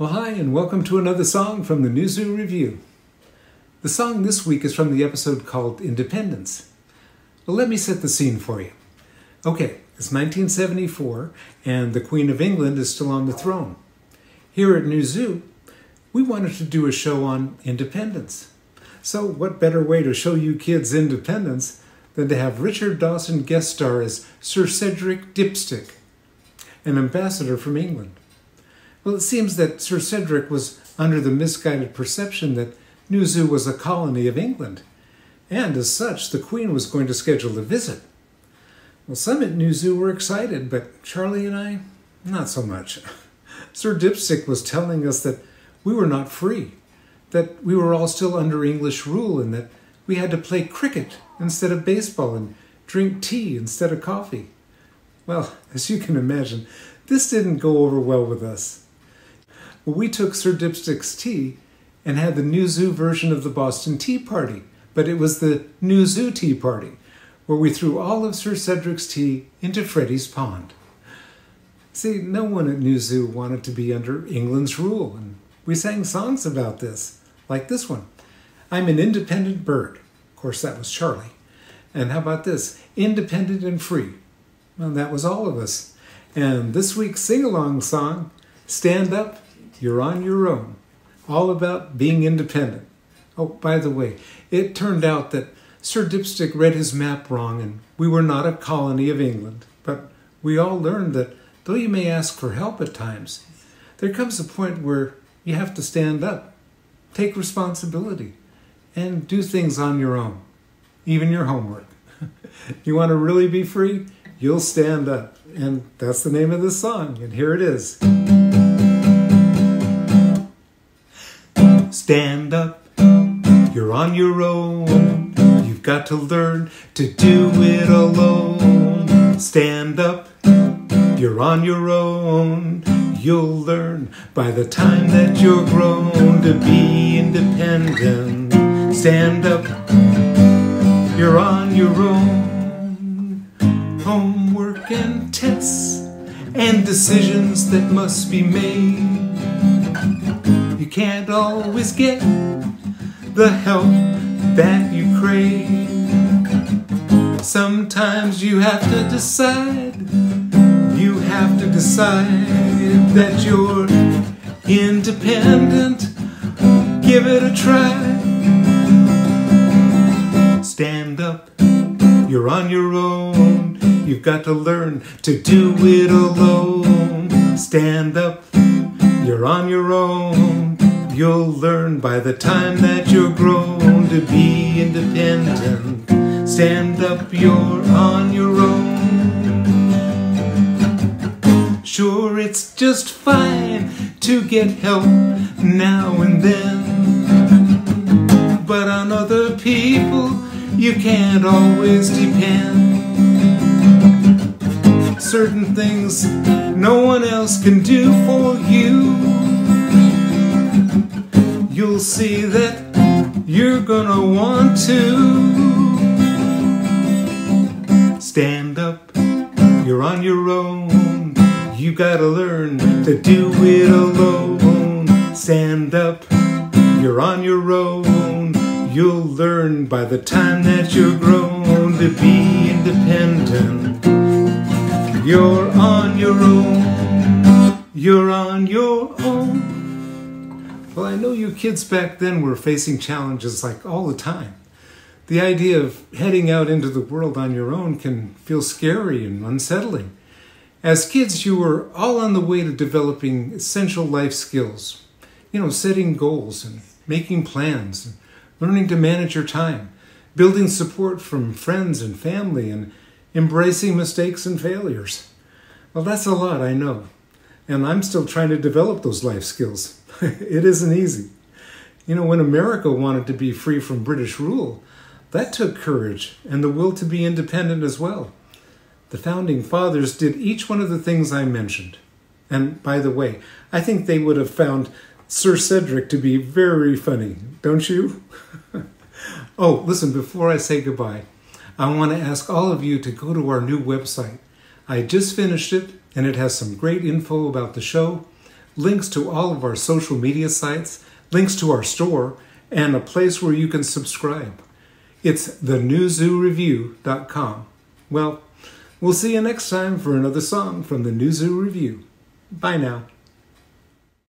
Well, hi, and welcome to another song from the Zoo Revue. The song this week is from the episode called Independence. Well, let me set the scene for you. Okay, it's 1974, and the Queen of England is still on the throne. Here at Zoo, we wanted to do a show on independence. So what better way to show you kids independence than to have Richard Dawson guest star as Sir Cedric Dipstick, an ambassador from England. Well, it seems that Sir Cedric was under the misguided perception that Zoo was a colony of England, and as such, the Queen was going to schedule a visit. Well, some at Zoo were excited, but Charlie and I, not so much. Sir Dipstick was telling us that we were not free, that we were all still under English rule, and that we had to play cricket instead of baseball and drink tea instead of coffee. Well, as you can imagine, this didn't go over well with us. Well, we took Sir Dipstick's tea and had the Zoo version of the Boston Tea Party, but it was the Zoo Tea Party, where we threw all of Sir Cedric's tea into Freddie's pond. See, no one at Zoo wanted to be under England's rule, and we sang songs about this, like this one. I'm an independent bird. Of course, that was Charlie. And how about this? Independent and free. Well, that was all of us. And this week's sing-along song, Stand Up, You're on Your Own, all about being independent. Oh, by the way, it turned out that Sir Dipstick read his map wrong and we were not a colony of England. But we all learned that though you may ask for help at times, there comes a point where you have to stand up, take responsibility, and do things on your own, even your homework. You want to really be free? You'll stand up. And that's the name of the song, and here it is. Stand up, you're on your own. You've got to learn to do it alone. Stand up, you're on your own. You'll learn by the time that you're grown to be independent. Stand up, you're on your own. Homework and tests and decisions that must be made. You can't always get the help that you crave. Sometimes you have to decide. You have to decide that you're independent. Give it a try. Stand up, you're on your own. You've got to learn to do it alone. Stand up, you're on your own. You'll learn by the time that you're grown to be independent. Stand up, you're on your own. Sure, it's just fine to get help now and then, but on other people you can't always depend. Certain things no one else can do for you. You'll see that you're gonna want to. Stand up, you're on your own. You gotta learn to do it alone. Stand up, you're on your own. You'll learn by the time that you're grown to be independent. You're on your own. You're on your own. Well, I know you kids back then were facing challenges like all the time. The idea of heading out into the world on your own can feel scary and unsettling. As kids, you were all on the way to developing essential life skills. Setting goals and making plans, and learning to manage your time, building support from friends and family, and embracing mistakes and failures. Well, that's a lot, I know. And I'm still trying to develop those life skills. It isn't easy. When America wanted to be free from British rule, that took courage and the will to be independent as well. The founding fathers did each one of the things I mentioned. And by the way, I think they would have found Sir Cedric to be very funny, don't you? Oh, listen, before I say goodbye, I want to ask all of you to go to our new website. I just finished it, and it has some great info about the show, links to all of our social media sites, links to our store, and a place where you can subscribe. It's thenewzoorevue.com. Well, we'll see you next time for another song from the New Zoo Revue. Bye now.